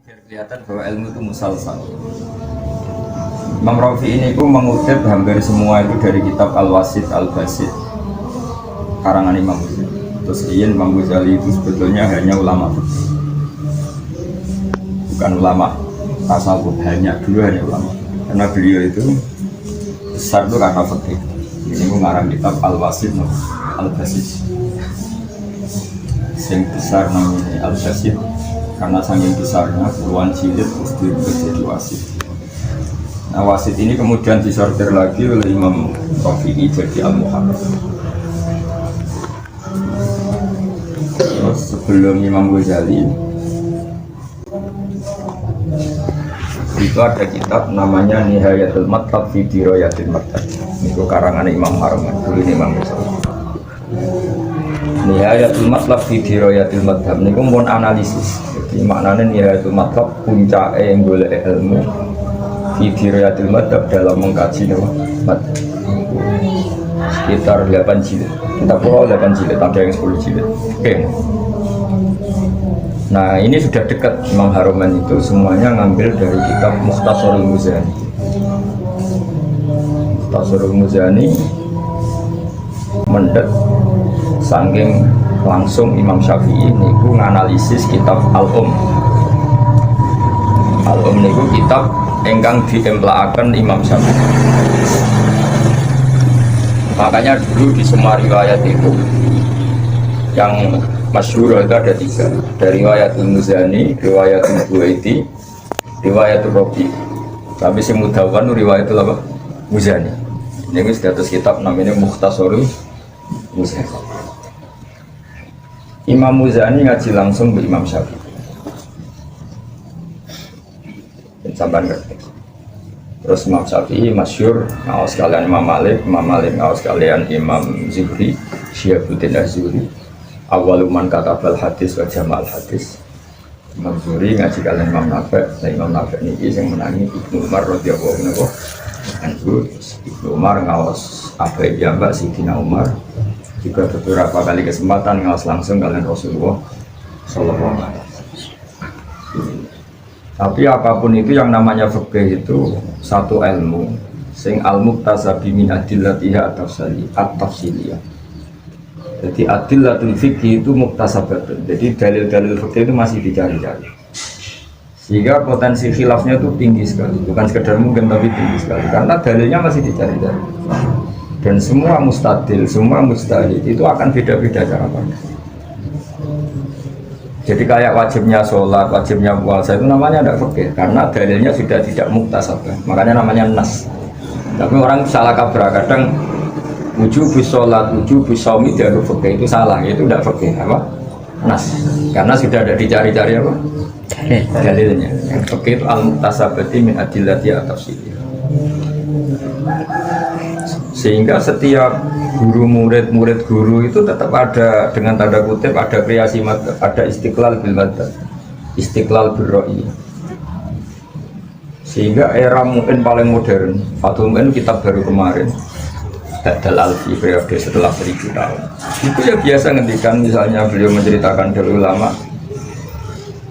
Biar kelihatan bahwa ilmu itu musalsal. Imam Rafi ini itu mengutip hampir semua itu dari kitab Al-Wasit Al-Basit karangan Imam Ghazali. Terus Imam Ghazali itu sebetulnya hanya ulama, bukan ulama tasawuf, hanya ulama. Karena beliau itu besar itu karena fikih. Ini aku ngarang kitab Al-Wasit Al-Basit. Yang besar namanya Al-Basit karena saking besarnya puluhan jilid terus jadi wasit. Nah wasit ini kemudian disortir lagi oleh Imam Rafi'i jadi Al-Muharrar. Terus sebelum Imam Ghazali itu ada kitab namanya Nihayatul Matlab fi Dirayatil Madhab. Itu karangan Imam Harman, dulu Imam Ghazali. Nihayatul Matlab fi Dirayatil Madhab ini pun analisis. Jadi maknanya Nihayatul Matlab puncak yang golek ilmu fi Dirayatil Madhab dalam mengkaji madhab. Sekitar 8 jilid. Kita pulau 8 jilid, ada yang 10 jilid. Oke. Nah ini sudah dekat Imam Haruman itu semuanya ngambil dari kitab Mukhtasarul Muzani. Mukhtasarul Muzani mendet saking langsung Imam Syafi'i niku nganalisis kitab Al-Um. Al-Um niku kitab ingkang diemplakaken Imam Syafi'i. Makanya dulu di semua riwayat itu yang masyhur itu ada 3. Dari riwayat Muzani, riwayat Buaiti, riwayat Rabi. Tapi si mudawwan riwayat apa? Muzani. Ini status kitab namanya Mukhtasarul Muzani. Imam Muzani ngaji langsung ke Imam Syafi'i. Sampai ngerti. Terus Imam Syafi'i masyhur ngawas kalian Imam Malik ngawas kalian Imam Zuhri, Syihabuddin Az-Zuhri. Awaluman katabal hadis wa jamal hadis. Imam Zuhri ngaji kalian Imam Nafi'. Nah Imam Nafi' ini yang menangi Ibnu Umar radhiyallahu anhu. Ibnu Umar ngawas apa ya Mbak Sidina Umar. Juga beberapa kali kesempatan ngawas langsung kalian Rasulullah sallallahu alaihi wasallam. Tapi apapun itu yang namanya fikih itu satu ilmu sing al-muqtasabi min adillatiha at-tafsiliyah. Jadi adillatul fikih itu muktasabatun. Jadi dalil-dalil fikih itu masih dicari-cari. Sehingga potensi khilafnya itu tinggi sekali, bukan sekedar mungkin tapi tinggi sekali karena dalilnya masih dicari-cari. Dan semua mustadil, semua mustahil itu akan beda-beda cara pandang. Jadi kayak wajibnya sholat, wajibnya puasa itu namanya tidak fikih karena dalilnya sudah tidak muktasabah, makanya namanya nas. Tapi orang salah kaprah kadang wujubus sholat, wujubus shaumi dari fikih itu salah, itu tidak fikih apa? Nas, karena sudah ada dicari-cari apa? Dalilnya. Fikih itu al-muktasabati min adillati at-tafsiliyah. Sehingga setiap guru murid guru itu tetap ada dengan tanda kutip ada kreasi madhab, ada istiqlal bil madhab, istiqlal bil ra'iyah. Sehingga era mungkin paling modern, Fathul Mu'in kitab baru kemarin Badal Alfi periode setelah 1000 tahun itu ya biasa ngendikan, misalnya beliau menceritakan dari ulama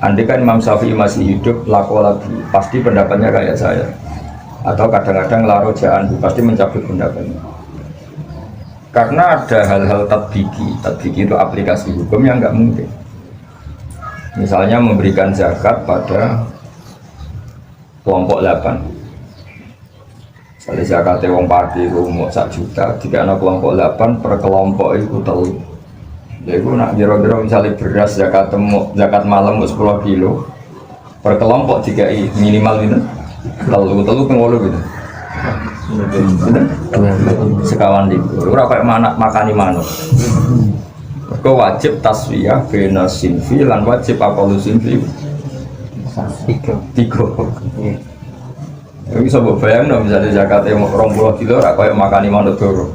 andai kan Imam Syafi'i masih hidup lakola pasti pendapatnya kayak saya, atau kadang-kadang larojaan pasti mencabut pendapatnya karena ada hal-hal tadbiki itu aplikasi hukum yang nggak mungkin. Misalnya memberikan zakat pada kelompok 8, misalnya zakatnya wong padi itu mau 1 juta, jika ada kelompok 8 per kelompok itu telu, jadi nak kira-kira misalnya beras zakat malam 10 kilo per kelompok jika minimal itu telu pengolo gitu. Sekawan di ora kayak mana makani manuk. Kau wajib taswiyah bena sinfi lan wajib apolu sinfi 3. Bisa bayang dong misalnya zakatnya 20 kilo ora kayak makani manuk doro.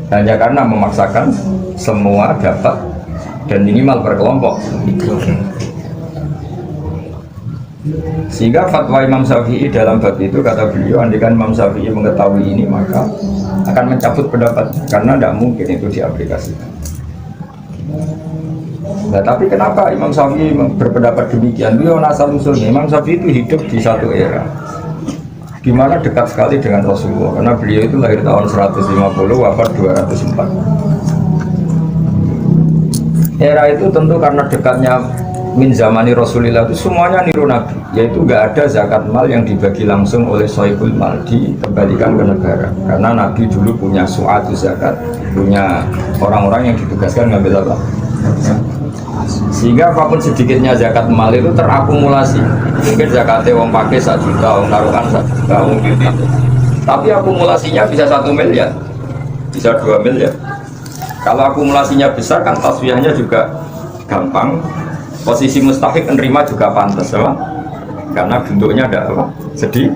Hanya karena memaksakan semua dapat dan minimal per kelompok. Sehingga fatwa Imam Syafi'i dalam bab itu kata beliau, andaikan Imam Syafi'i mengetahui ini maka akan mencabut pendapat karena tidak mungkin itu diaplikasikan. Nah, tapi kenapa Imam Syafi'i berpendapat demikian? Beliau asal usulnya Imam Syafi'i itu hidup di satu era di mana dekat sekali dengan Rasulullah, karena beliau itu lahir tahun 150, wafat 204. Era itu tentu karena dekatnya min zamani Rasulullah itu semuanya niru Nabi, yaitu nggak ada zakat mal yang dibagi langsung oleh sohibul mal dikembalikan ke negara, karena Nabi dulu punya suatu zakat, punya orang-orang yang ditugaskan ngambil apa? Sehingga apapun sedikitnya zakat mal itu terakumulasi. Mungkin zakatnya wong pakai 1 juta, wong taruhan 1 juta, wong gitu. Tapi akumulasinya bisa 1 miliar, bisa 2 miliar. Kalau akumulasinya besar kan taswiyahnya juga gampang. Posisi mustahik menerima juga pantas, apa? Karena bentuknya ada apa? Sedikit.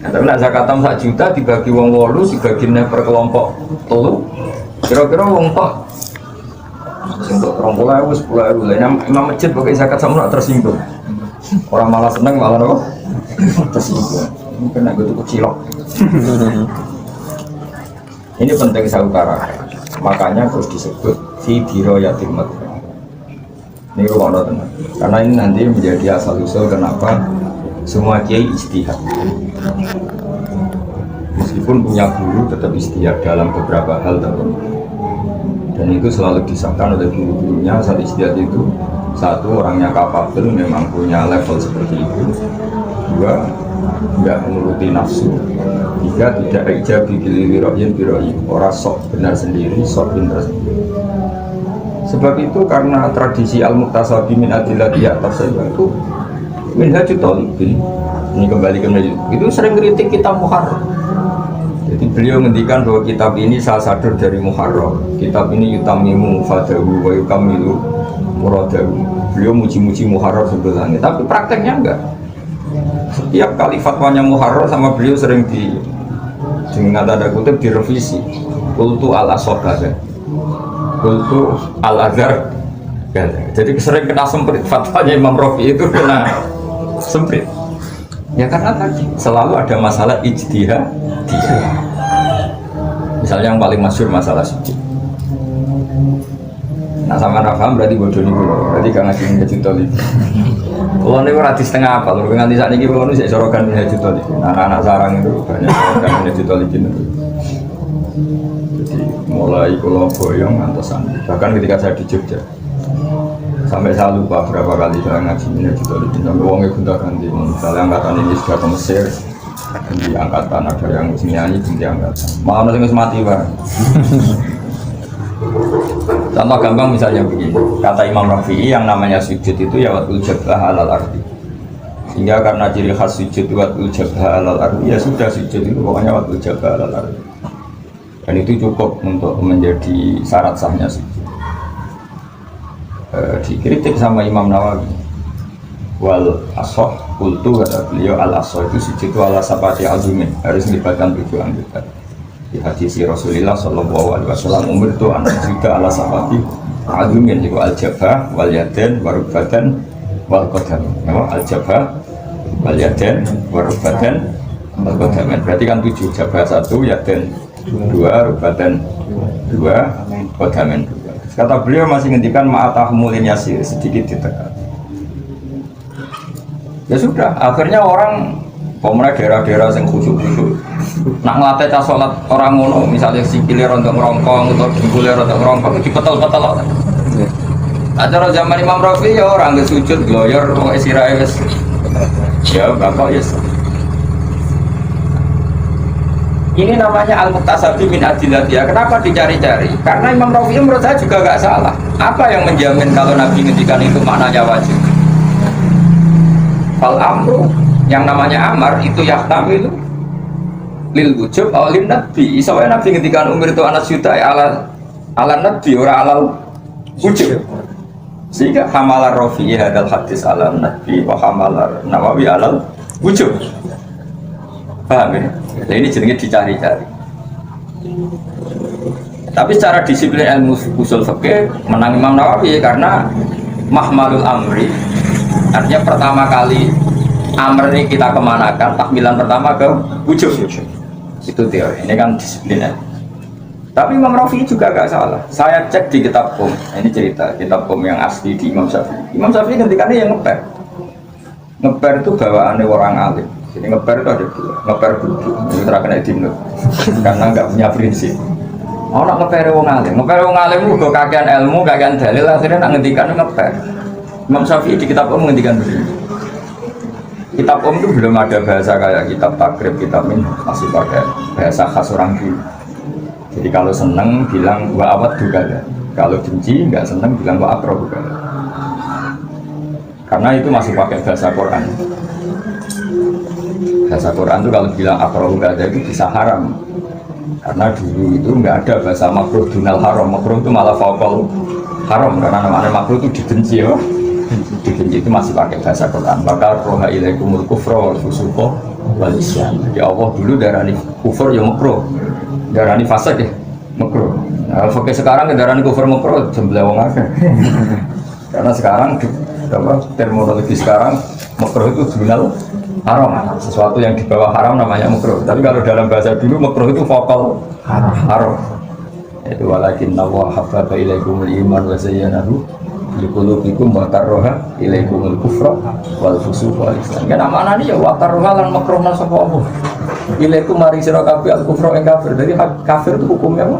Tapi nak zakatam 1 juta dibagi wong 8, dibaginya per kelompok telu. Kira-kira wong tok untuk 20.000, 10.000 lah. Imam masjid pakai zakat sama tersinggung. Orang malah seneng malah apa? Tersinggung. Mungkin aku tuh kecilok. Ini penting saya utarakan. Makanya terus disebut fi diroyatil madhhab. Ini ruang tenang. Karena ini nanti menjadi asal usul kenapa semua kiai ijtihad. Meskipun punya guru tetap ijtihad dalam beberapa hal tertentu. Dan itu selalu disahkan oleh guru-gurunya saat ijtihad itu. 1, orangnya kapabel, memang punya level seperti itu. 2, tidak menuruti nafsu. 3, tidak ijabi biliroyin biroyi, orang sok benar sendiri, sok pintar sendiri. Sebab itu karena tradisi al-muqtasabi min adillatiyah tersebut itu minhajut talibin, ini kembali ke minhajut, itu sering kritik kitab Muharrar. Jadi beliau menghentikan bahwa kitab ini sadur dari Muharrar, kitab ini yutamimu fadahu wa yukamilu muradahu. Beliau muji-muji Muharrar sebelumnya, tapi prakteknya enggak. Setiap kali fatwanya Muharrar sama beliau sering dengan tanda kutip direvisi. Qultu al-asoka, Qultu al-azhar. Jadi sering kena semprit, fatwanya Imam Rafi'i itu kena semprit. Ya karena tadi selalu ada masalah ijtihad. Misalnya yang paling masyhur masalah sujud. Nah sama paham berarti bodoh nih, berarti gak ngaji minhajut talibin. Kalau ini berarti setengah apa, kalau nganti saat ini kalau ini saya sorokan minhajut talibin. Anak-anak sarang itu banyak sorokan minhajut talibin itu. Jadi mulai kalau boyong antosan, bahkan ketika saya di Jogja sampai saya lupa berapa kali saya ngaji minhajut talibin. Sampai uangnya gonta ganti, misalnya angkatan ini sudah ke Mesir, di angkatan ada yang nyanyi di angkatan. Malah nanti mati bang. Contoh gampang misalnya begini, kata Imam Rafi'i yang namanya sujud itu ya watul jabah alal ardi. Sehingga karena ciri khas sujud watul jabah alal ardi, ya sudah sujud itu pokoknya watul jabah alal ardi. Dan itu cukup untuk menjadi syarat sahnya sujud. Dikritik sama Imam Nawawi. Wal asoh kultu kata beliau, al asoh itu sujud itu ala sapati azumin, harus melibatkan 7 anggota. Di hadis Rasulullah Shallallahu Alaihi Wasallam umur itu anak juga ala sabati adumin itu al jabah wal yaden warubadan wal kodam. Al jabah wal yaden warubadan wal kodam. Berarti kan 7, jabah 1, yaden 2, rubadan 2, kodamen 2. Kata beliau masih ngendikan ma'atahmulin yasir, sedikit ditekan. Ya sudah, akhirnya orang pemerintah daerah-daerah yang khusyuk-khusyuk nak ngelatih cah sholat orang ngono, misalnya sikile rontok ngerongkong atau dengkule rontok ngerongkong dipetel-petel. Acara zaman Imam Rafi'i ya orang nggak sujud gloyor pokoknya sirahe wis ya bapak yes. Ini namanya al-muqtasabi min adillatiyah. Kenapa dicari-cari? Karena Imam Rafi'i menurut saya juga nggak salah. Apa yang menjamin kalau Nabi ngendikan itu maknanya wajib? Fal amru yang namanya amar itu yahtamilu lil wujub atau lil nabi. Soalnya Nabi ngendikan umur itu anak juta ala nabi ora alal wujub. Sehingga hamalar Rafi'i hadal hadis ala nabi wa hamalar Nawawi alal wujub. Paham ya? Nah, ini jenenge dicari-cari. Tapi secara disiplin ilmu usul fikih menang Imam Nawawi karena mahmalul amri, artinya pertama kali amr ini kita kemanakan, takmilan pertama ke wujud. Itu teori, ini kan disiplin. Tapi Imam Rafi'i juga gak salah. Saya cek di kitab ini cerita kitab yang asli di Imam Syafi'i. Imam Syafi'i ketika yang ngeper. Ngeper itu bawaannya orang alim. Jadi ngeper itu ada dua. Ngeper duduk, itu terkena dimnut. Karena nggak punya prinsip. Nak ngeper wong alim. Ngeper wong alim itu kakean ilmu, kakean dalil. Akhirnya nak ngendikan ngeper. Imam Syafi'i di kitab menghentikan begini. Kitab itu belum ada bahasa kayak kitab takrib, kitab ini masih pakai bahasa khas orang dulu. Jadi kalau seneng bilang wa awad juga ada. Kalau benci nggak seneng bilang wa akroh juga ada. Karena itu masih pakai bahasa Quran. Bahasa Quran itu kalau bilang akroh juga ada itu bisa haram. Karena dulu itu nggak ada bahasa makruh dunal haram. Makruh itu malah faukol haram karena namanya makruh itu dibenci ya. Dibenci itu masih pakai bahasa Quran. Maka roha ilaikumul kufra wal fusuqa wal isyan. Jadi Allah dulu darani kufur ya makruh. Darani fasik ya, makruh. Nah, fakir sekarang darani kufur makruh jemble wong akeh. Karena sekarang terminologi sekarang makruh itu dunal haram. Sesuatu yang di bawah haram namanya makruh. Tapi kalau dalam bahasa dulu makruh itu vokal haram. Itu walakin Allah habbaba ilaikumul iman wa zayyanahu fi qulubikum wa karraha ilaikumul kufra wal fusuqa wal isyan. Kan amanane ya wa karraha lan makruhna sapa Allah. Ilaikum mari sira kabeh al kufra ing kafir. Jadi kafir itu hukumnya apa?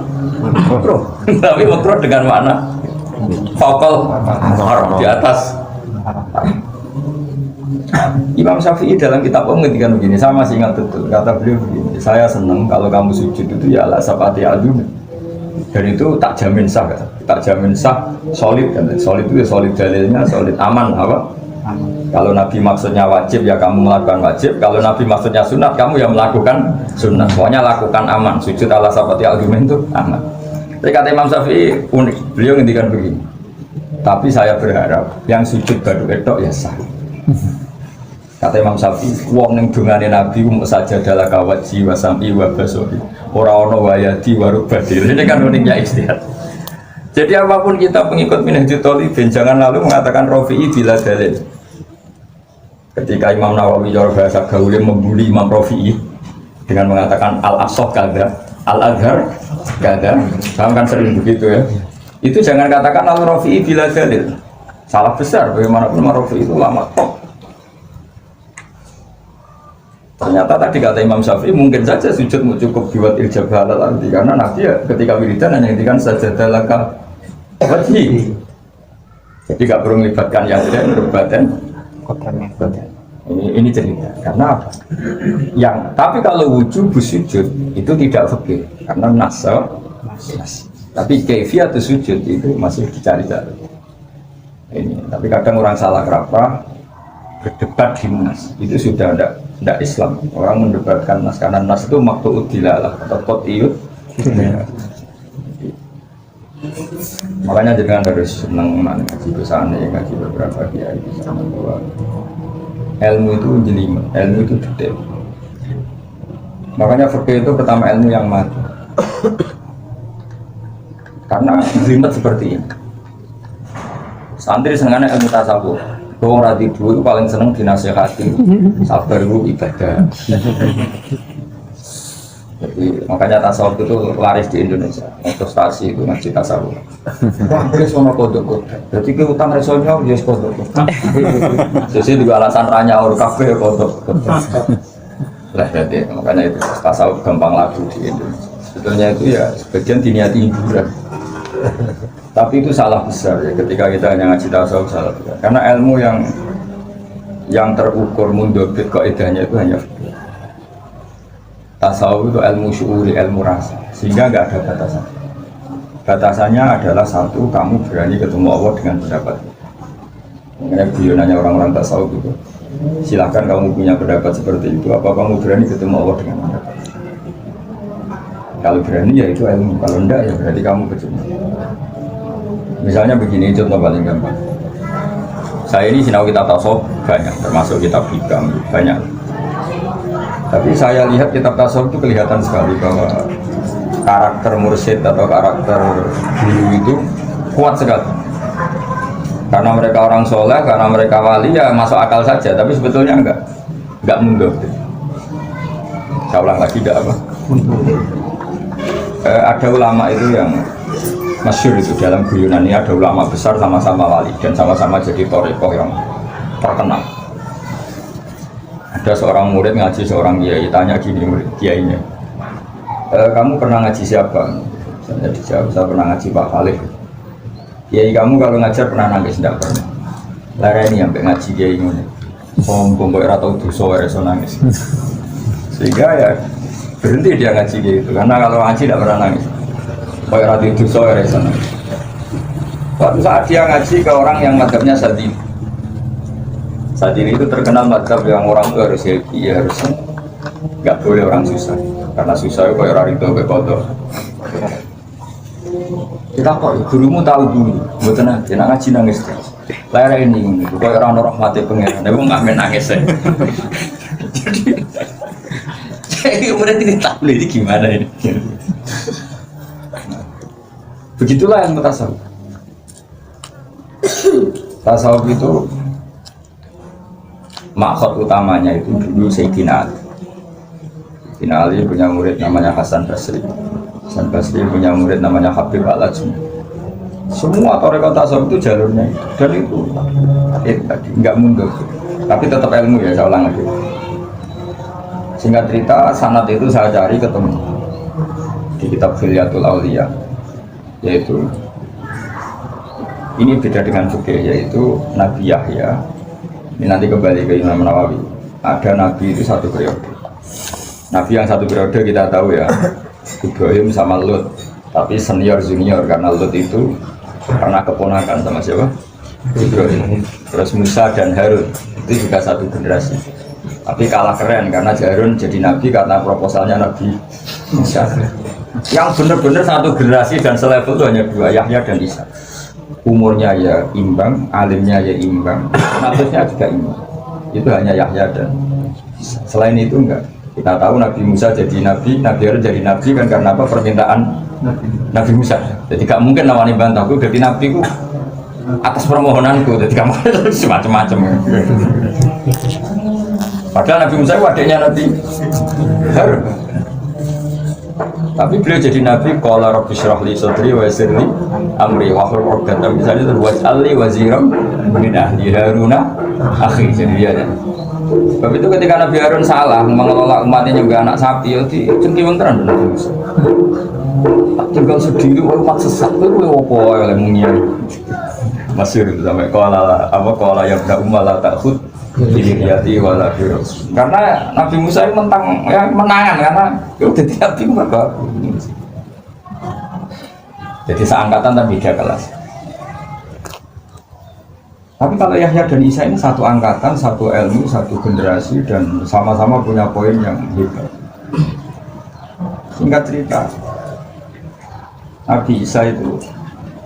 Makruh. Tapi makruh dengan makna vokal haram di atas. Imam Syafi'i dalam kitab menghentikan begini, saya masih ingat betul kata beliau begini, saya senang kalau kamu sujud itu ya ala sapati adun, dan itu tak jamin sah, tak jamin sah, solid kan, solid itu ya solid dalilnya, solid aman apa? Kalau Nabi maksudnya wajib ya kamu melakukan wajib, kalau Nabi maksudnya sunat kamu ya melakukan sunat, pokoknya lakukan aman, sujud ala sapati adun itu aman. Tapi kata Imam Syafi'i unik, beliau menghentikan begini, tapi saya berharap yang sujud baru edok ya sah. Kata Imam Syafi'i, wong ning dungane Nabi umum saja adalah kawaji wa sam'i wa basori ora ono wayadi wa rubadil. Ini kan uniknya ijtihad. Jadi apapun kita pengikut Minhajul Thalibin jangan lalu mengatakan Rafi'i bila dalil. Ketika Imam Nawawi cara bahasa gaulnya membuli Imam Rafi'i dengan mengatakan al-asoh kada, al-adhar kada, sama kan sering begitu ya. Itu jangan katakan lalu Rafi'i bila dalil. Salah besar, bagaimanapun Imam Rafi'i itu lama top. Ternyata tadi kata Imam Syafi'i mungkin saja sujud mau cukup buat ijabah al-ardi karena Nabi ya ketika wiridan hanya ngendikan sajadah laka wajhi. Jadi gak perlu melibatkan yang lain berbadan. Ini cerita. Karena apa? Tapi kalau wujud sujud itu tidak fikih karena nas. Tapi kaifiyat sujud itu masih dicari-cari. Ini. Tapi kadang orang salah kaprah berdebat di nas itu sudah tidak Islam. Orang mendebatkan nas karena nas itu maktu'ud dilalah atau qat'iyud. Makanya jangan harus senang ngaji besane, ngaji beberapa kiai sama bahwa ilmu itu jelimet, ilmu itu detail. Makanya fikih itu pertama ilmu yang mati. Karena jelimet seperti ini. Santri senengane ilmu tasawuf. Wong ra tidur itu paling seneng dinasihati. Sabar itu ibadah. Jadi makanya tasawuf itu laris di Indonesia. Investasi itu ngaji tasawuf. Wah, wis ono kodok-kodok. Jadi ke utang resonya ya kodok. Jadi juga alasan ranya or kafe kodok-kodok. Lah jadi makanya itu tasawuf gampang laku di Indonesia. Sebetulnya itu ya sebagian diniati hiburan. Tapi itu salah besar ya ketika kita hanya ngaji tasawuf salah besar. Karena ilmu yang terukur mundobit kaidahnya itu hanya tasawuf itu ilmu syuuri, ilmu rasa, sehingga nggak ada batasan. Batasannya adalah satu, kamu berani ketemu Allah dengan pendapat. Makanya beliau nanya orang-orang tasawuf itu, silahkan kamu punya pendapat seperti itu, apa kamu berani ketemu Allah dengan pendapat? Kalau berani ya itu ilmu, kalau enggak ya berarti kamu kecil. Misalnya begini, contoh paling gampang. Saya ini sinau kitab tasawuf banyak, termasuk kitab hikam banyak. Tapi saya lihat kitab tasawuf itu kelihatan sekali bahwa karakter mursyid atau karakter guru itu kuat sekali. Karena mereka orang soleh, karena mereka wali ya masuk akal saja, tapi sebetulnya enggak mundur. Saya ulang lagi, tidak apa? Ada ulama itu yang masyhur itu dalam guyonan ini, ada ulama besar sama-sama wali dan sama-sama jadi thariqah yang terkenal. Ada seorang murid ngaji seorang kiai, tanya gini murid kiainya, kamu pernah ngaji siapa? Saya dijawab, saya pernah ngaji Pak Khalif. Kiai kamu kalau ngajar pernah nangis? Tidak pernah. Lara ini sampai ngaji kiai ini. Sombong kok ora tau dosa ora iso nangis. Sehingga ya berhenti dia ngaji gitu, karena kalau ngaji tidak pernah nangis. Kok ora tau dosa ora iso nangis. Suatu saat dia ngaji ke orang yang mazhabnya Sadili. Sadili itu terkenal mazhab yang orang itu harus happy, ya harus nggak boleh orang susah. Karena susah itu kayak orang itu kayak kotor. Kita kok gurumu tahu dulu, buat tenang, dia ngaji nangis. Lara ini, kayak orang rahmati pengiran, aku nggak main nangis ya. Jadi kemudian ini tablet ini gimana ini? Begitulah yang tasawuf. Tasawuf itu maksud utamanya itu dulu Sayyidina Ali. Sayyidina Ali punya murid namanya Hasan Basri. Hasan Basri punya murid namanya Habib Al-Ajmi. Semua thariqah tasawuf itu jalurnya itu. Dan itu tadi nggak mundur, tapi tetap ilmu ya, saya ulang lagi. Singkat cerita, sanad itu saya cari ketemu di kitab Khilyatul Auliya, yaitu ini beda dengan fikih, yaitu Nabi Yahya. Ini nanti kembali ke Imam Nawawi. Ada Nabi itu satu periode. Nabi yang satu periode kita tahu ya, Ibrahim sama Lut, tapi senior junior karena Lut itu pernah keponakan sama siapa? Ibrahim. Terus Musa dan Harun itu juga satu generasi. Tapi kalah keren karena Harun jadi nabi karena proposalnya Nabi Musa. Yang benar-benar satu generasi dan selevel itu hanya dua, Yahya dan Isa. Umurnya ya imbang, alimnya ya imbang, nabinya juga imbang. Itu hanya Yahya dan Isa. Selain itu enggak. Kita tahu Nabi Musa jadi nabi, Nabi Harun jadi nabi kan karena apa? Permintaan Nabi Musa. Jadi gak mungkin nawani bantaku jadi nabi ku atas permohonanku. Jadi kamu semacam-macam. Padahal Nabi Musa itu adiknya Nabi Harun. Tapi beliau jadi nabi. Qala rabbi shrah li sadri wa yassir li amri wahlul 'uqdatam min lisani waj'al li waziran min ahli Haruna akhi. Jadi dia sebab itu ketika Nabi Harun salah mengelola umatnya juga anak sapi, ya di cengkiwang teran Nabi Musa. Tak tinggal sendiri, umat sesat itu apa oleh munya. Masyhur itu sampai qala ya bda umala ta'khud biliyati wala virus. Karena Nabi Musa itu mentang ya menangan karena ya udah Nabi mereka. Jadi seangkatan tapi beda kelas. Tapi kalau Yahya dan Isa ini satu angkatan, satu ilmu, satu generasi dan sama-sama punya poin yang hebat. Singkat cerita, Nabi Isa itu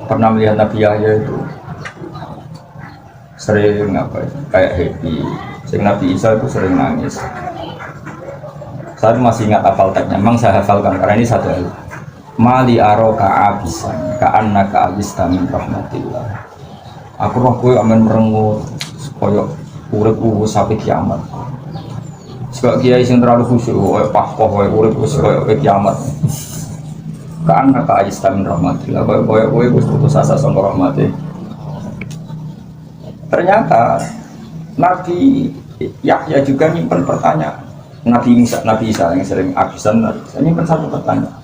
pernah melihat Nabi Yahya itu sering apa ya, kayak happy. Sing Nabi Isa itu sering nangis. Saya masih ingat hafal teksnya, memang saya hafalkan karena ini satu ilmu. Mali aroka abisan, ka'annaka abista min rahmatillah. Aku roh kowe amen merengut koyo urip sampai kiamat. Sebab kiai sing terlalu khusyuk koyo pahkoh koyo urip wis koyo kiamat. Karena ka ajista min rahmatillah, koyo kowe wis putus asa saka rahmate. Ternyata Nabi Yahya juga nyimpen pertanyaan. Nabi Isa yang sering abisan nyimpen satu pertanyaan.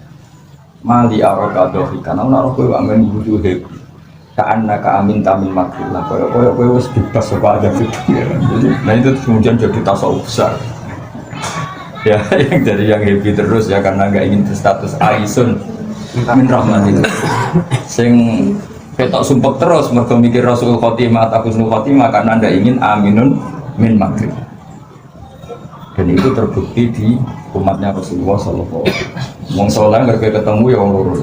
Mali araka dohika, ana kowe amen wujuhe karena kaamin tamin makillah, koyo wis bebas apa aja gitu. Nah itu kemudian jadi tasawuf besar. Ya yang dari yang happy terus ya karena nggak ingin berstatus aisun min rahmatillah. Sing ketok sumpek terus mergo mikir Rasul Khotimah atau Husnul Khotimah karena ndak ingin aminun min makillah. Dan itu terbukti di umatnya Rasulullah Sallallahu Alaihi Wasallam. Wong soleh nggak ketemu ya wong loro.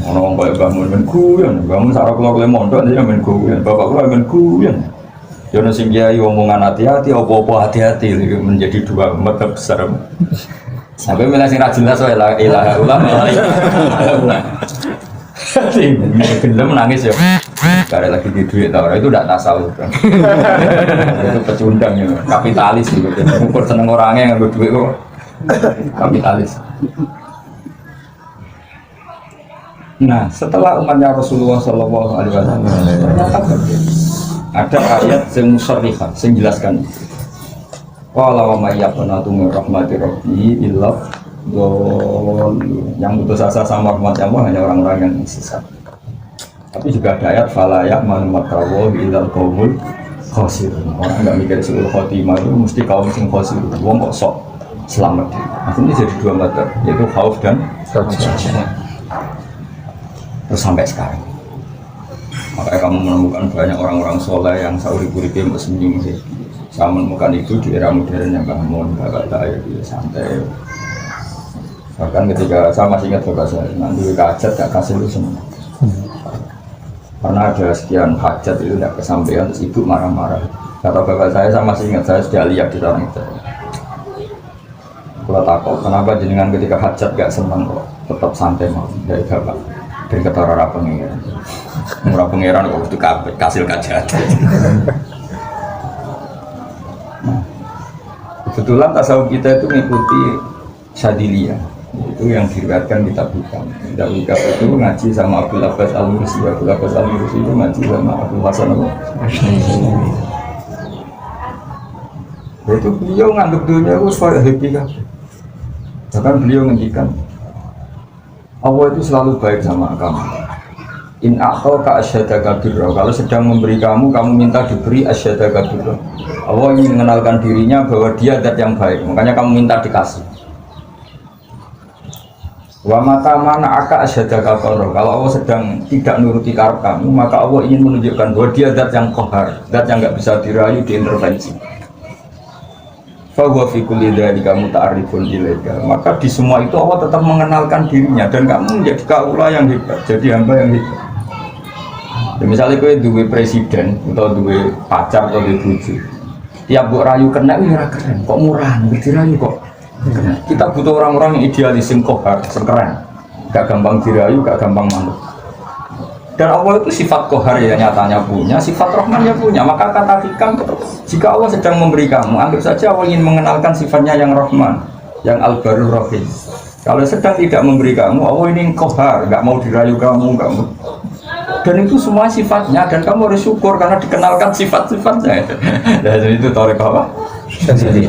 Orang kayak bangun menguyan, bangun sarap kalau mondok dia menguyan, bapak kalau menguyan. Jono sing kiai omongan hati-hati, opo-opo hati-hati menjadi dua umat besar. Sampai milih sing ra jelas wae la ilaha illallah. Gendem nangis ya. Karena lagi di duit tau, itu tidak tasawuf kan. Itu pecundang ya, kapitalis gitu. Ukur seneng orangnya ngambil duit kok kapitalis. Nah, setelah umatnya Rasulullah Shallallahu Alaihi Wasallam ternyata ada ayat yang musyrifah, yang jelaskan. Qala wa may yaqnatu min rahmati rabbi illa yang putus asa sama rahmat Allah hanya orang-orang yang sesat. Tapi juga ada ayat fala ya'manu makrallahi illa al-qaumul khasirun. Orang enggak mikir suul khotimah itu mesti kaum sing khasirun. Wong kok sok selamat. Akhirnya jadi dua mata, yaitu khauf dan rajah. Terus sampai sekarang. Makanya kamu menemukan banyak orang-orang soleh yang sauri-uripe senyum sih. Saya menemukan itu di era modern yang bangun, kakak saya santai. Bahkan ketika saya masih ingat bapak saya, nanti hajat gak kasih lu semua. Karena ada sekian hajat itu tidak kesampaian, terus ibu marah-marah. Kata bapak saya masih ingat, saya sudah lihat di orang itu. Kalau takut, kenapa jenengan ketika hajat gak senang kok tetap santai mau dari bapak. Dari kata orang pengiran, murah pengiran kok itu kasih hajat. Kebetulan tasawuf kita itu mengikuti Syadiliyah, itu yang diriwayatkan kitab Hikam. Kitab Hikam itu ngaji sama Abdul Abbas Al-Mursi. Abdul Abbas Al-Mursi itu ngaji sama Abdul Hasan Al-Asy'ari. Itu beliau nganggep dunia itu supaya happy kan. Bahkan beliau ngendikan Allah itu selalu baik sama kamu. In a'taka asyhadaka birra. Kalau sedang memberi kamu minta diberi asyhadaka birra. Allah ingin mengenalkan dirinya bahwa dia zat yang baik, makanya kamu minta dikasih. Wa mata mana aka asyhadaka qarra. Kalau Allah sedang tidak nuruti karep kamu, maka Allah ingin menunjukkan bahwa dia zat yang qahar, zat yang enggak bisa dirayu, diintervensi. Fa huwa fi kulli dzalika muta'arrifun ilaika. Maka di semua itu Allah tetap mengenalkan dirinya dan kamu menjadi kaula yang hebat, jadi hamba yang hebat. Ya, misalnya kowe duwe presiden atau duwe pacar atau duwe bojo. Tiap buat rayu kena ini keren, kok murah, dirayu kok keren. Kita butuh orang-orang yang idealis, yang kohar, yang keren, gak gampang dirayu, gak gampang manut. Dan Allah itu sifat kohar ya nyatanya punya, sifat Rahman ya punya. Maka kata Hikam, jika Allah sedang memberi kamu, anggap saja Allah ingin mengenalkan sifatnya yang Rahman, yang Al-Barur Rahim. Kalau sedang tidak memberi kamu, Allah ini kohar, gak mau dirayu kamu, gak mau. Dan itu semua sifatnya, dan kamu harus syukur karena dikenalkan sifat-sifatnya. Dan itu tarik apa? Jadi,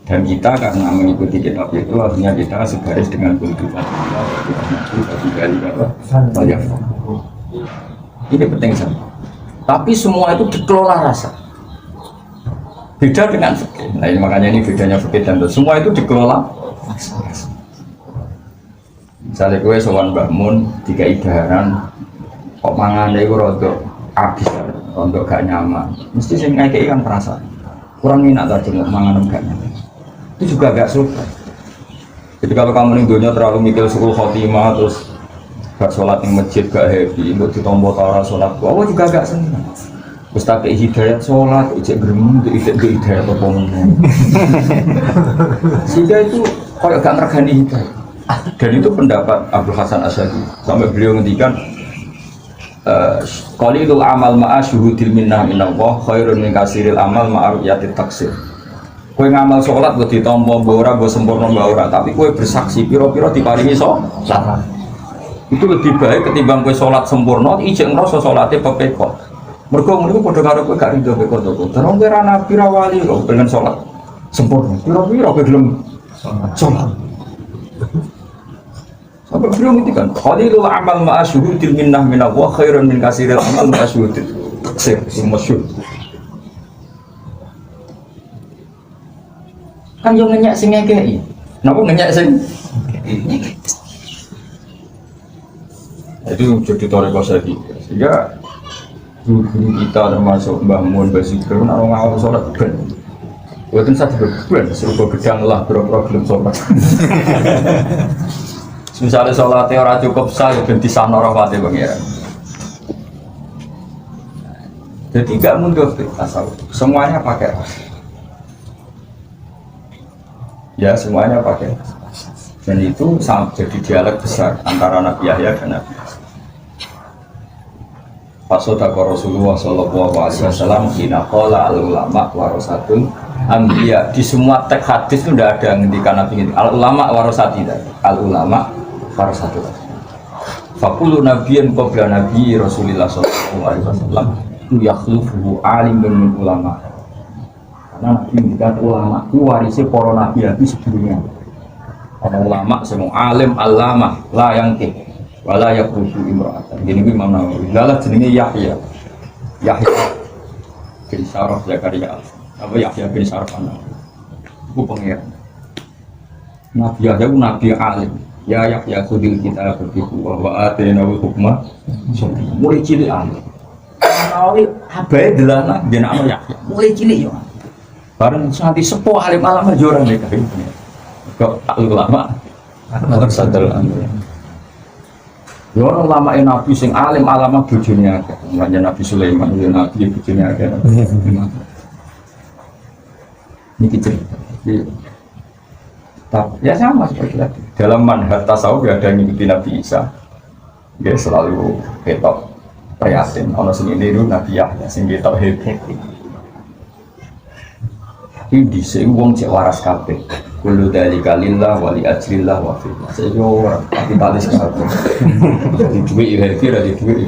dan kita karena mengikuti kitab itu artinya kita segaris dengan kehidupan Allah. Ini penting sekali. Tapi semua itu dikelola rasa. Beda dengan fikih. Nah, ini makanya ini bedanya fikih dan itu. Semua itu dikelola rasa. Misalnya gue sowan Mbak Mun, tiga idaran, kok mangan itu rodok habis, rodok gak nyaman. Mesti sih ngekei kan perasaan. Kurang minat tadi nggak mangan gak nyaman. Itu juga gak suka. Jadi kalau kamu nih dunia terlalu mikir suul khotimah terus gak sholat di masjid gak happy, untuk ditombo tara sholat, Allah juga gak senang. Terus tak kei hidayat sholat, ijek gerem, ijek hidayat apa ngomong. Sehingga itu kayak gak ngergani hidayat. Dan itu pendapat Abdul Hasan Asy'ari sampai beliau ngendikan qalilul amal ma'a syuhudil minnah minallah khairun min kasiril amal ma'a ru'yatit taksir. Kowe ngamal salat kok ditampa mbok ora mbok sempurna mbok ora, tapi kowe bersaksi pira-pira diparingi salat. Itu lebih baik ketimbang kowe salat sempurna ijek ngrasa salate pepekot. Mergo ngono padha karo kowe gak rido pepekot kok. Terus ora nabi ra wali kok pengen salat sempurna. Pira-pira kowe gelem salat. Sampai beliau ngertikan qalilul amal ma'a syuhudil minnah minallah khairun min kasiril amal ma'a syuhudil taksir. Masyhur. Kan yo ngenyek sing ngekeki. Napa ngenyek sing? Itu jadi toriko saiki. Sehingga guru kita termasuk Mbah Mun Basir nek ngawal salat ben. Boten satu ben serupa gedang lah problem salat. Misalnya sholatnya orang cukup sah, ya ganti sana orang mati pengiran. Jadi gak mundur tasawuf, semuanya pakai rasa. Ya semuanya pakai rasa. Dan itu jadi dialog besar antara Nabi Yahya dan Nabi Hasan. Fasodaka Rasulullah SAW hina qala al-ulama warasatul anbiya. Di semua teks hadis itu tidak ada ngendikan Nabi al-ulama warasati. Al-ulama para satu. Fakulu nabiyan qabla nabi Rasulullah sallallahu alaihi wasallam yakhlufu alim min ulama. Karena nabi kan ulama itu warisnya para nabi sebelumnya. Para ulama semua alim alama la yang ke wala yakhlufu imra'atan. Gini Imam Nawawi. Lalah jenenge Yahya. Yahya bin Syaraf Zakaria. Apa Yahya bin Syaraf anak. Itu pengiran. Nabi Yahya itu nabi alim. Ya Yahya khudil kita berbiku wa atenahu hukma mulai cilik alim. Nawawi habae delana jenenge Yahya. Mulai cilik yo. Bareng santi sepuh alim alam joran mereka ini. Kok ulama harus sadar alim. Yo ulama Nabi sing alim alama bojone akeh. Nabi Sulaiman yo nabi bojone akeh. Niki cerita. Ya sama seperti tadi. Dalam manhaj tasawuf ya ada yang ngikuti Nabi Isa. Dia selalu ketok prihatin. Ono sing niru Nabi Yahya sing ketok hebat. Tapi dhisik wong cek waras kabeh. Kullu dzalika lillah wa li ajrillah wa fi. Seyo kapitalis kabeh. Di duit iki ra di duit.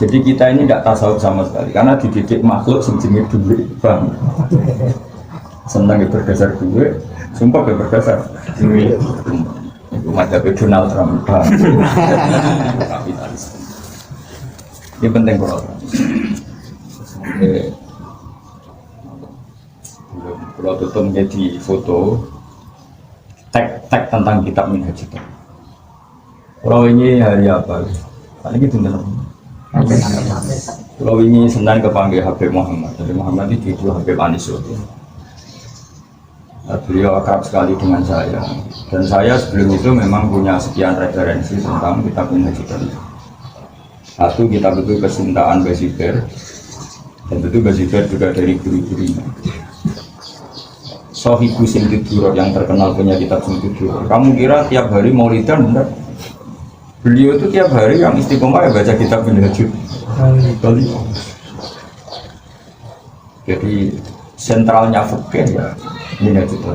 Jadi kita ini enggak tasawuf sama sekali karena dididik makhluk sing jenenge duit, Bang. Senang berdasar duit. Sumpah berdasar duit. Itu macam Donald Trump. Kapitalis. Ini penting kalau tutup menjadi foto tag tentang kitab Minhaj itu. Kalau ini hari apa? Paling itu benar. Kalau ini senang kepanggil Habib Muhammad. Jadi Muhammad itu Habib Anis. Beliau akrab sekali dengan saya dan saya sebelum itu memang punya sekian referensi tentang kitab Minhaj itu. Satu kitab itu kesintaan Baziker dan tentu Baziker juga dari guru-gurunya. Sohibu Simtiduro yang terkenal punya kitab Simtiduro. Kamu kira tiap hari maulidan benar? Beliau itu tiap hari yang istiqomah ya baca kitab Minhaj. Jadi sentralnya fikih ya Minhaj itu.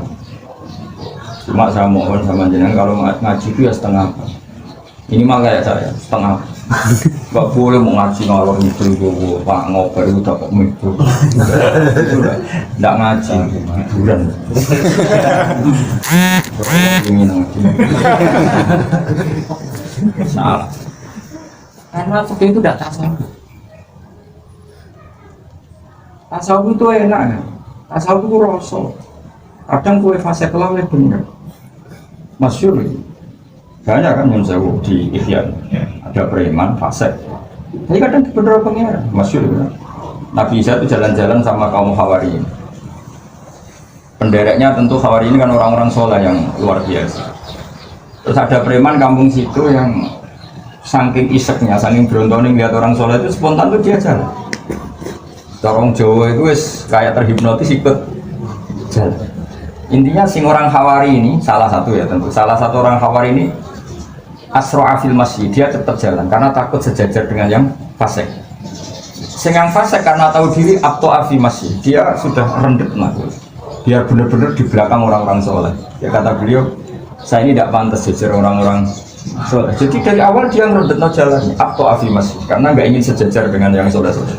Cuma saya mohon sama jenengan kalau ngaji itu ya setengah. Ini mah kayak saya setengah. Gak boleh mau ngaji ngalor itu gue pak ngoper itu tak kok itu. Itu udah ngaji hiburan. Ingin ngaji. Salah. Karena fikih itu tidak tasawuf. Tasawuf itu enak ya. Tasawuf itu rasa. Kadang kue fase kelam bener. Masyhur. Banyak kan yang saya di Ihya ada preman fase. Tapi kadang bener pengira. Masyhur kan. Nabi Isa itu jalan-jalan sama kaum Hawariyin. Pendereknya tentu Hawariyin kan orang-orang soleh yang luar biasa. Terus ada preman kampung situ yang saking iseknya, saking berontoning lihat orang soleh itu spontan tuh dia jalan. Orang Jawa itu kayak terhipnotis ikut jalan. Intinya sing orang Hawari ini salah satu ya tentu. Salah satu orang Hawari ini asro'a fil masjid, dia tetap jalan karena takut sejajar dengan yang fasik. Sing yang fasik karena tahu diri abto'a fi masjid, dia sudah rendet makhluk. Biar benar-benar di belakang orang-orang soleh. Ya kata beliau, saya ini tidak pantas sejajar orang-orang soleh. Jadi dari awal dia rendet jalannya abto'a fi masjid karena nggak ingin sejajar dengan yang soleh-soleh.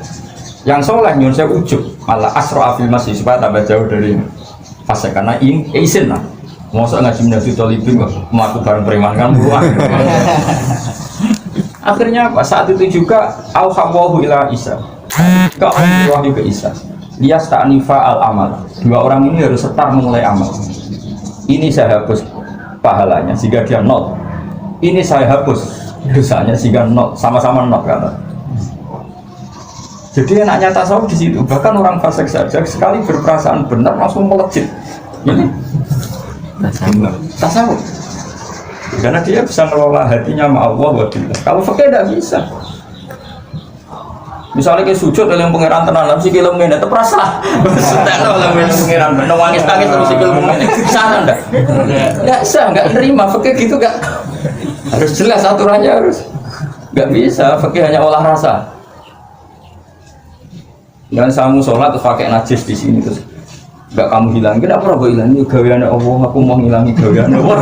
Yang soleh nyun saya ujub malah asro'a fil masjid supaya tambah jauh dari fase karena izin lah. Masa ngaji Minhaj Thalibin kok melakukan bareng preman kan buah. Akhirnya apa? Saat itu juga al-hawahu ila Isa. Kau wahyu ke Isa. Dia sta'nifa al-amal. Dua orang ini harus start memulai amal. Ini saya hapus pahalanya sehingga dia nol. Ini saya hapus dosanya sehingga nol. Sama-sama nol kata. Jadi enaknya tasawuf di situ. Bahkan orang fasik saja sekali berperasaan benar langsung melejit. Ini tasawuf. Karena dia bisa mengelola hatinya sama Allah wa billah. Kalau fakir tidak bisa. Misalnya kayak sujud oleh pangeran tenan, si kilo menit itu perasa. Sudah oleh pangeran, nangis terus si kilo menit. Sana enggak? Enggak bisa, enggak terima fakir gitu enggak. Harus jelas aturannya harus. Enggak bisa, fakir hanya olah rasa. Dan samu sholat terus pakai najis di sini terus Enggak kamu hilangin, kenapa aku hilangin? Gawean Allah, aku mau ngilangin gawean Allah.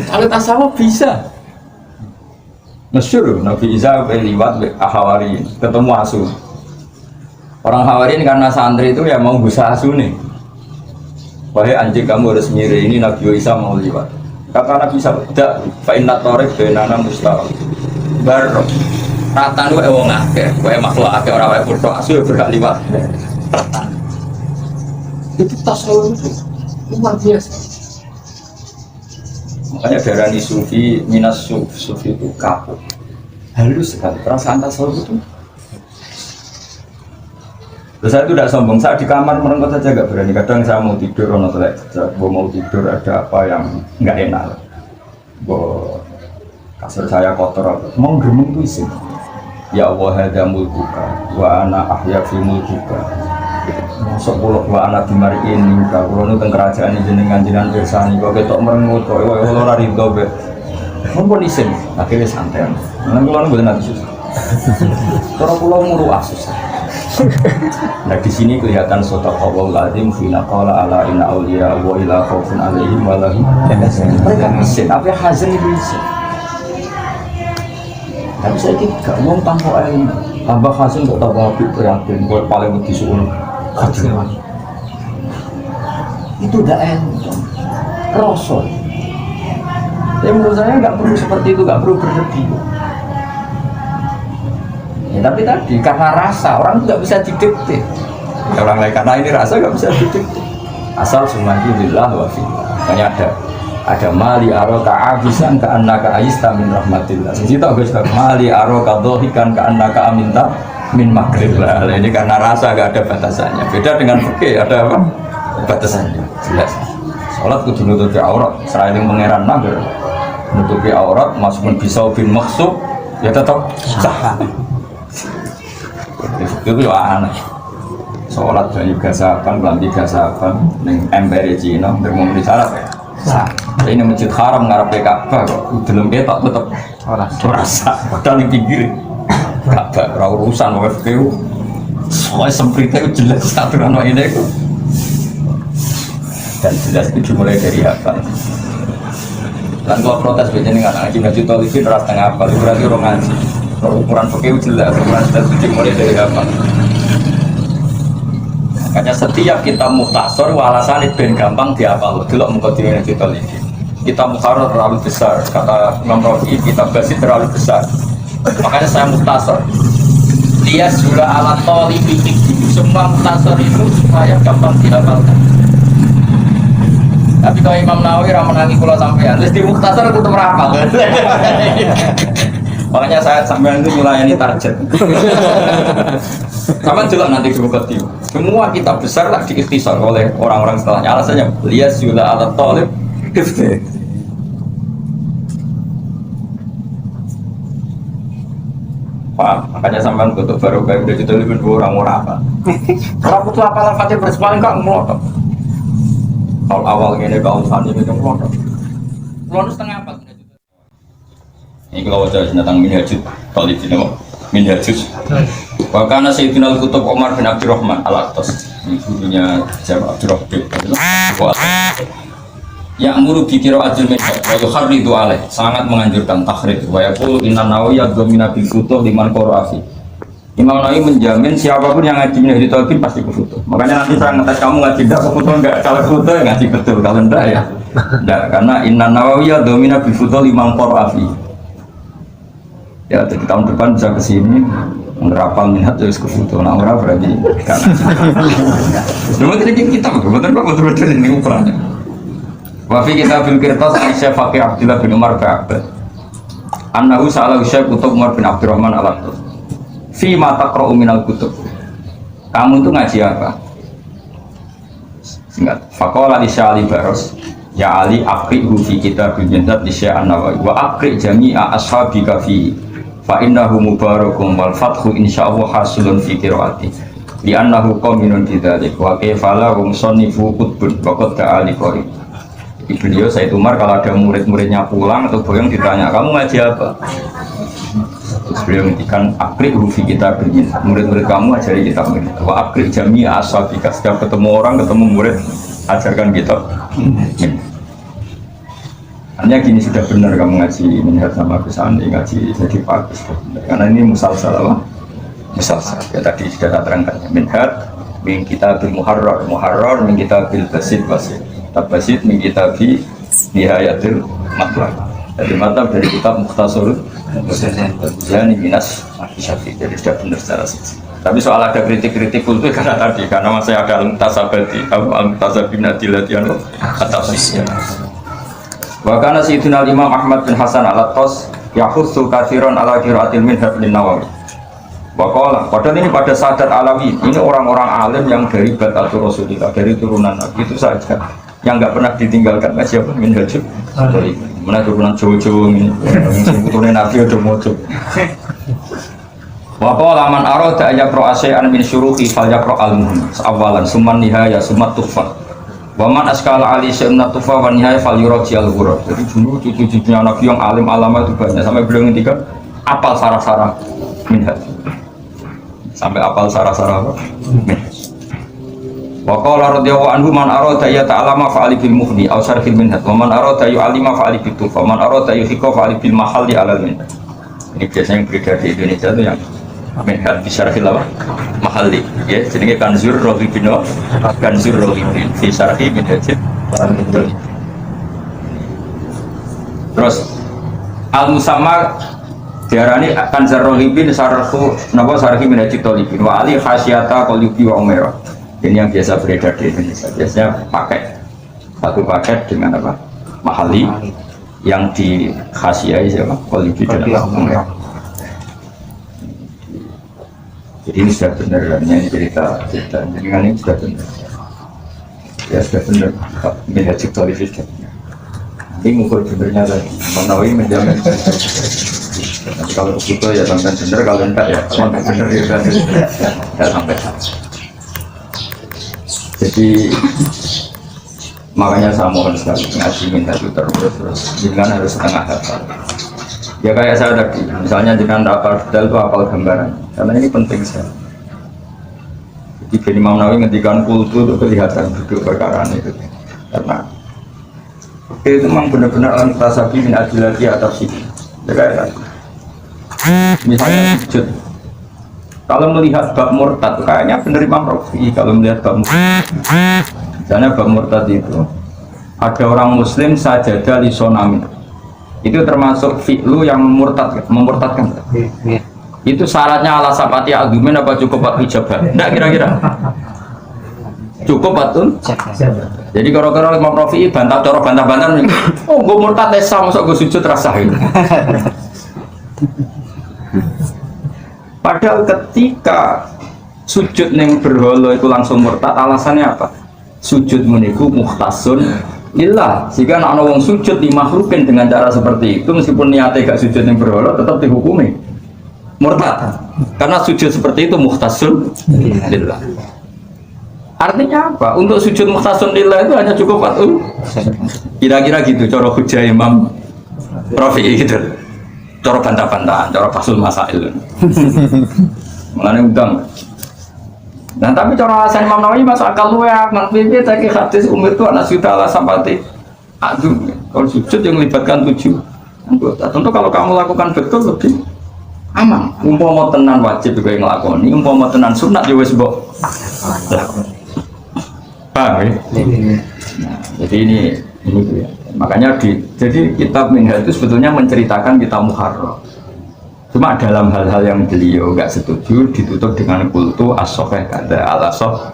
Kalau tasawuf bisa. Masyhur Nabi Isa liwat Hawari ketemu asu. Orang Hawari ini karena santri itu ya mau busa asu nih. Wahai anjing kamu harus mirip ini Nabi Isa mau liwat. Kata Nabi Isa tidak fa'inat torek benana mustahil. Baru ratan gue wong akeh, gue makhluk akeh orang wae foto asu berhak liwat. Ratan. Itu tasawuf itu luar biasa. Makanya darani sufi minas sufi itu kapuk halus sekali perasaan tasawuf itu. Terus saya itu tidak sombong, saya di kamar merenggut saja gak berani. Kadang saya mau tidur, mau tidur ada apa yang nggak enak, kasur saya kotor, mau geremeng itu isi. Ya Allah hadza mulkuka wa ana ahya fi mulkuka. Masuk pulau wa anak di mari ini, kalau nu teng kerajaan jenengan bersani, kok ketok merengut, kok kalau lari dobe, mumpun isim, akhirnya santai. Nanti kalau nu nanti susah, kalau pulau muru asus. Nah di sini kelihatan sodaq Allah lazim fina qala ala inna awliya wa ila khaufun alaihim wa lahum mereka isim, tapi hazin itu isim. Tapi saya tidak ngomong tanpa ilmu, tambah hasil kok tambah prihatin, gue paling disuruh kajian. Itu udah ilmu, rasul. Tapi menurut saya nggak perlu seperti itu, nggak perlu berlebih. Ya, tapi tadi karena rasa orang nggak bisa didikte. Orang lain karena ini rasa nggak bisa didikte. Asal semuanya lillah wa fillah. Makanya ada mali aroka abisan ke anaka ayista min rahmatillah. Sisi tahu guys, mali aroka dohikan ke anaka aminta min makrillah. Ini karena rasa gak ada batasannya. Beda dengan fikih ada apa? Batasannya. Jelas. Sholat kudu nutupi aurat. Selain pangeran nagar nutupi aurat, meskipun bisa bin maksud, ya tetap sah. Itu aneh. Sholat banyak gasapan, kelambi gasapan, neng ember Cina, bermumri syarat ya. Sah. Ini masjid haram ngarepe Ka'bah kok belum ketok tetep ora sah. Padahal di pinggir Ka'bah ora urusan wae fikih. Soale semprite jelas aturan wae ini kok. Dan jelas itu mulai dari apa? Dan kalau protes begini nggak ngaji ngaji tolifin ras tengah apa? Berarti orang ngaji. Ukuran fikih jelas, ukuran jelas itu mulai dari apa? Makanya setiap kita muhtasor walasan ben gampang dihafal. Delok mukadimah kita iki. Kita muhtaror terlalu besar, kata Imam Rafi, kita basit terlalu besar. Makanya saya muhtasor. Dia sudah alat toli pikir semua muhtasor itu supaya gampang dihafalkan. Tapi kalau Imam Nawawi ramenangi kula sampean, terus di muhtasor itu merapal. Makanya saya sampean itu melayani target. Sama jelas nanti di mukadimah. Semua kitab besar lah diikhtisar oleh orang-orang setelahnya. Alasannya lias yula alat talib hifdz. Paham? Makanya sampean tutup baru kayak udah juta lebih dua orang apa? Orang butuh apalah fatih bersepaling kak melotot. Kalau awal gini kau usahanya itu melotot. Melotot setengah 4. Ini kalau wajah tentang minhajud talib ini kok minhajud. Wakana Sayyidina Al-Qutub Umar bin Abdurrahman Al-Aqtas, ini gurunya Jabal Abdurrahman. Yang muru bikiro ajil minhaj, wa yuharridu alaih, sangat menganjurkan takhrid. Wa yaqulu inna Nawawi yadhmina bil futuh liman qara'a. Imam Nawawi menjamin siapapun yang ngaji minhaj talibin pasti kufutuh. Makanya nanti saya ngetes kamu ngaji enggak kufutuh enggak, kalau kufutuh ngaji betul, kalau enggak ya enggak, karena inna Nawawi yadhmina bil futuh liman qara'a. Ya, jadi tahun depan bisa kesini menerapkan minhaj terus ke foto. Nah, orang berarti kan. Cuma tadi kita betul-betul ini ukurannya. Wafi kita bil kirtas Aisyah Fakih Abdullah bin Umar Ba'abad. Annahu sa'ala Syekh Kutub Umar bin Abdurrahman Al-Aqtas. Fi ma taqra'u minal kutub. Kamu itu ngaji apa? Singkat. Faqala li Syali Baros. Ya Ali aqri'hu fi kitabil minhaj li Syekh An-Nawawi wa aqri' jami'a ashabika fi fa innahu mubarakum wal fathu insyaallah hasilun fi qiraati li annahu qaminun bidzalik wa kayfala hum sanifu qutbun wa qad ta'ali qari. Beliau Said Umar kalau ada murid-muridnya pulang atau boyong ditanya kamu ngaji apa, Terus beliau ngendikan akrik rufi kita bermin. Murid-murid kamu ajari kita min. Wa akrik jami ashabika. Setiap ketemu orang, ketemu murid, ajarkan kita min. Hanya gini sudah benar kamu ngaji minhaj sama Gus Andi ngaji jadi bagus. Karena ini musalsal apa? Musalsal. Ya tadi sudah saya terangkan minhaj min kitabil muharrar min kitabil basit tabasit min kitabi nihayatil matlab. Jadi matlab dari kitab Mukhtasar Yani Minas Syafi'i. Jadi sudah benar secara sisi. Tapi soal ada kritik-kritik kultur karena tadi karena masih ada al-mutasabati al-mutasabim nadilatian at-tafsir. Wa kana sayyidina Imam Ahmad bin Hasan al-Attas yahussu katsiran ala qiraatil minhaj bin Nawawi. Wakola, padahal ini pada Sadat Alawi, ini orang-orang alim yang dari Batatul Rasulillah, dari turunan Nabi itu saja, yang nggak pernah ditinggalkan siapa minhaj. Mana turunan Jojo ini, turunan Nabi udah mojo. Wakola man aroda ayat pro asean min syuruhi fal yakro al-muhim awalan suman nihaya sumat tufan. Waman askala ali syai'un tufa wa nihaya fal yuraji al-ghurab. Jadi dulu cucu-cucunya Nabi yang alim alama itu banyak sampai beliau ngendikan apal sarah-sarah minhaj. Sampai apal sarah-sarah apa? Wa qala radhiyallahu anhu man arada ya ta'alama fa'ali bil muhdi aw syarhil minhaj wa man arada yu'alima fa'ali bil tufa wa man arada yuhiqa fa'ali bil mahalli alal minhaj. Ini biasanya yang beredar di Indonesia itu yang minhaj bi syarhil apa? Mahalli ya jenenge Kanzur Rohibin Kanzur Rohibin fi syarhi minhaj. Terus al-musamma diarani akan zarrohibin sarhu napa sarhi minhaj talibin wa ali khasyata qalubi wa umara. Ini yang biasa beredar di Indonesia. Biasanya pakai satu paket dengan apa? Mahali yang di khasyai siapa? Qalubi dan umara. Jadi ini sudah benar ini cerita dengan ini sudah benar. Ya sudah benar minhaj talibin. Ini mengukur benernya lagi. Menawi menjamin. Nanti kalau begitu ya sampai benar, kalau enggak ya sampai benar ya sampai. Jadi makanya saya mohon sekali ngaji minta itu terus jangan harus setengah hafal. Ya kayak saya tadi, misalnya jangan hafal detail itu hafal gambaran, karena ini penting sekali. Jadi Bin Imam Nawawi ngendikan kultu itu kelihatan duduk perkara itu, karena itu memang benar-benar al-tasabi min adilati atas sini. Ya kayak tadi. Misalnya sujud, kalau melihat bab murtad kayaknya benar Imam Rafi'i. Kalau melihat bab murtad, misalnya bab murtad itu ada orang muslim sajadah li sonamin, itu termasuk fi'lu yang memurtadkan. Itu syaratnya ala sapati argumen apa cukup pak hijabah? Enggak kira-kira cukup betul. Jadi kalau Imam Rafi'i bantah oh gue murtad esa masuk gue sujud rasain. Padahal ketika sujud neng berhala itu langsung murtad, alasannya apa? Sujud meniku mukhtasun lillah. Jika anak wong sujud dimakhlukin dengan cara seperti itu, meskipun niatnya gak sujud neng berhala, tetap dihukumi murtad. Karena sujud seperti itu mukhtasun lillah. Artinya apa? Untuk sujud mukhtasun lillah itu hanya cukup fatul. Kira-kira gitu cara hujah Imam Rafi'i gitu. Cara bantah-bantahan, cara fasul masail. Mengenai udang. Nah tapi cara alasan Imam Nawawi masuk akal lu ya, manfaatnya tak hadis umur itu anak sudah lah sampai aduh. Kalau sujud yang melibatkan 7 anggota, tentu kalau kamu lakukan betul lebih aman. Umpama tenan wajib juga yang ngelakoni, umpama tenan sunat juga sebab. Paham ya? Nah, jadi ini ya. Makanya jadi kitab minhaj itu sebetulnya menceritakan kita muharrar. Cuma dalam hal-hal yang beliau nggak setuju ditutup dengan kultu as-sofeh kada al-asof.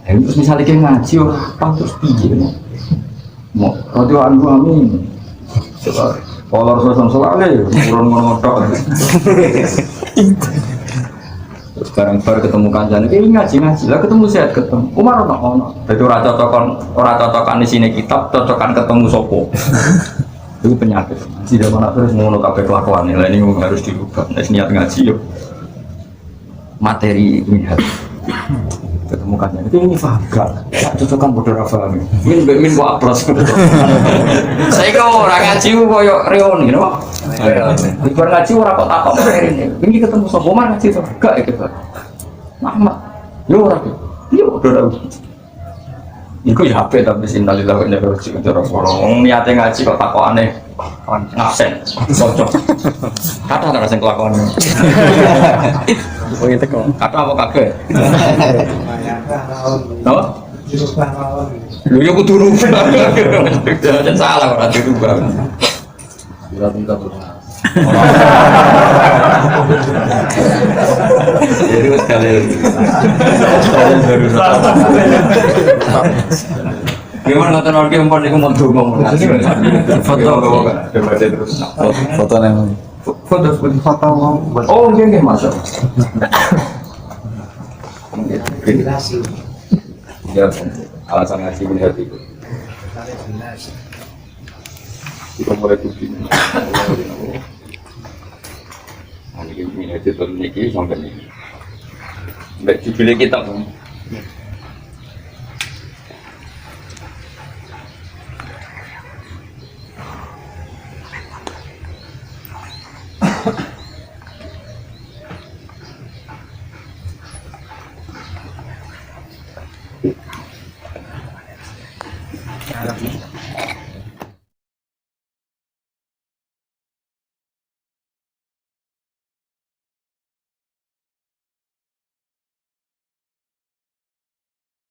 Terus misalnya kita ngaji apa terus piye? Mau radio anu amin. Coba kolor sosok soalnya turun ngono-ngono. Sekarang baru ketemu kancane, ngaji lah ketemu sehat ketemu. Umar ono. Jadi ora cocokan di sini kitab, cocokan ketemu sopo. Itu penyakit. Tidak mana terus ngono kabeh kelakuan. Ini harus dirubah. Nek niat ngaji yo materi minhaj. Ketemu kancane. Ini fagak. Cocokan bodoh ra paham. Min kok apros. Saya kok ora ngaji koyo reon gitu. Ibar ngaji orang kok takut ini. Ini ketemu Soboman ngaji tuh, gak itu kan? Nama, yo orang itu, yo udah tahu. Iku ya HP tapi sinalilah wa inna ilaihi raji'un cara orang niate ngaji kok takok aneh. Absen, cocok. Kata ada sing kelakuan. Oh itu kok. Kata apa kagak? No? Lu yo kudu rubah. Jangan salah ora dirubah. Surat minta berdoa. Jadi sekalian baru gimana nonton orang yang paling mau tuh ngomong foto terus foto nih foto oh gini masuk ya alasan ngaji ini hati kita mulai kucing ini aja turun niki sampai ini baik judulnya kita